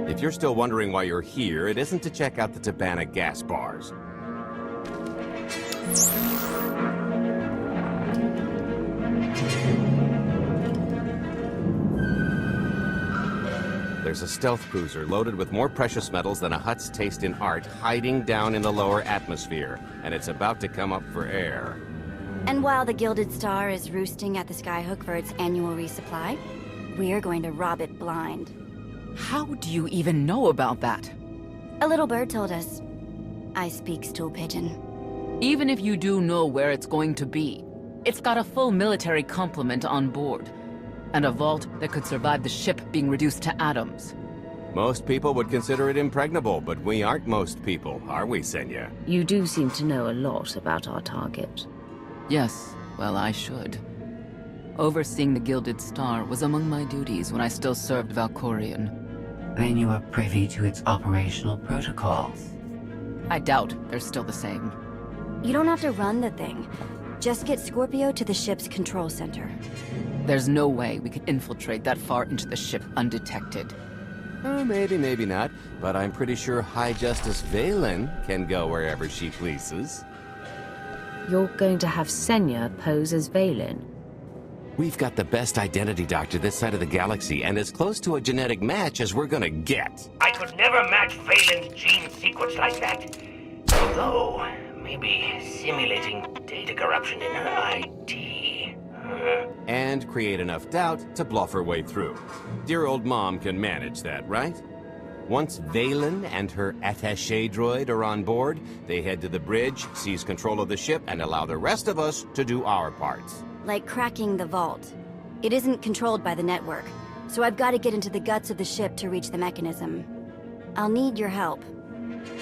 If you're still wondering why you're here, it isn't to check out the Tabana gas bars. There's a stealth cruiser loaded with more precious metals than a Hutt's taste in art hiding down in the lower atmosphere, and it's about to come up for air. And while the Gilded Star is roosting at the Skyhook for its annual resupply, we're going to rob it blind. How do you even know about that? A little bird told us. I speak stool pigeon. Even if you do know where it's going to be, it's got a full military complement on board, and a vault that could survive the ship being reduced to atoms. Most people would consider it impregnable, but we aren't most people, are we, Senya? You do seem to know a lot about our target. Yes, well, I should. Overseeing the Gilded Star was among my duties when I still served Valkorion. Then you are privy to its operational protocols. I doubt they're still the same. You don't have to run the thing. Just get Scorpio to the ship's control center. There's no way we could infiltrate that far into the ship undetected. Oh, maybe, maybe not, but I'm pretty sure High Justice Valen can go wherever she pleases. You're going to have Senya pose as Valen. We've got the best identity doctor this side of the galaxy, and as close to a genetic match as we're gonna get. I could never match Valen's gene sequence like that. Although, maybe simulating data corruption in her IT. And create enough doubt to bluff her way through. Dear old mom can manage that, right? Once Valen and her attaché droid are on board, they head to the bridge, seize control of the ship, and allow the rest of us to do our parts. Like cracking the vault. It isn't controlled by the network, so I've got to get into the guts of the ship to reach the mechanism. I'll need your help.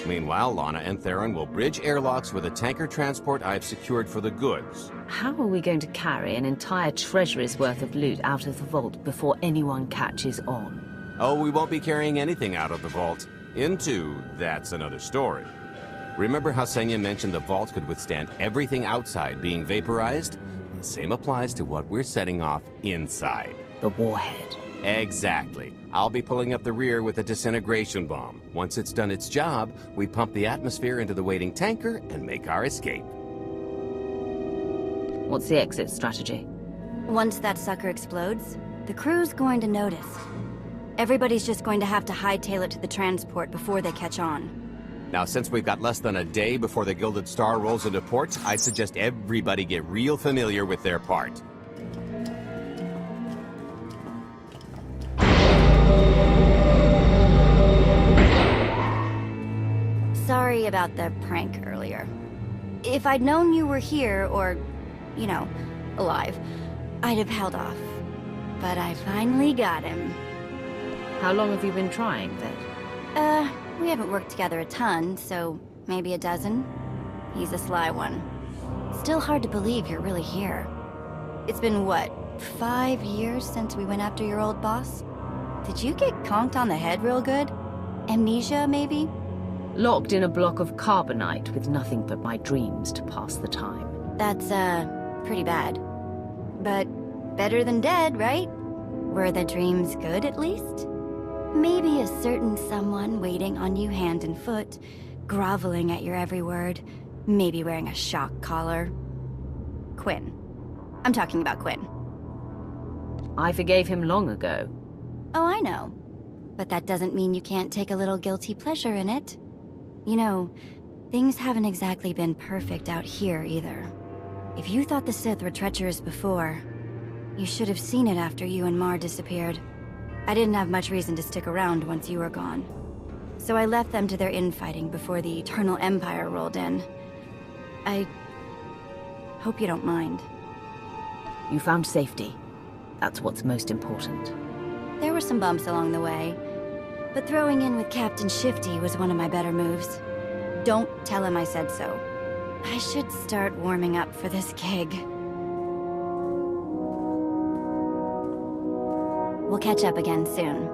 Meanwhile, Lana and Theron will bridge airlocks with a tanker transport I've secured for the goods. How are we going to carry an entire treasury's worth of loot out of the vault before anyone catches on? Oh, we won't be carrying anything out of the vault. Into, that's another story. Remember how Senya mentioned the vault could withstand everything outside being vaporized? The same applies to what we're setting off inside. The warhead. Exactly. I'll be pulling up the rear with a disintegration bomb. Once it's done its job, we pump the atmosphere into the waiting tanker and make our escape. What's the exit strategy? Once that sucker explodes, the crew's going to notice. Everybody's just going to have to hightail it to the transport before they catch on. Now, since we've got less than a day before the Gilded Star rolls into port, I'd suggest everybody get real familiar with their part. Sorry about the prank earlier. If I'd known you were here, or, you know, alive, I'd have held off. But I finally got him. How long have you been trying, then? We haven't worked together a ton, so maybe a dozen. He's a sly one. Still hard to believe you're really here. It's been, what, 5 years since we went after your old boss? Did you get conked on the head real good? Amnesia, maybe? Locked in a block of carbonite with nothing but my dreams to pass the time. That's, pretty bad. But better than dead, right? Were the dreams good, at least? Maybe a certain someone waiting on you hand and foot, groveling at your every word, maybe wearing a shock collar. Quinn. I'm talking about Quinn. I forgave him long ago. Oh, I know. But that doesn't mean you can't take a little guilty pleasure in it. You know, things haven't exactly been perfect out here either. If you thought the Sith were treacherous before, you should have seen it after you and Mar disappeared. I didn't have much reason to stick around once you were gone. So I left them to their infighting before the Eternal Empire rolled in. I hope you don't mind. You found safety. That's what's most important. There were some bumps along the way, but throwing in with Captain Shifty was one of my better moves. Don't tell him I said so. I should start warming up for this gig. We'll catch up again soon.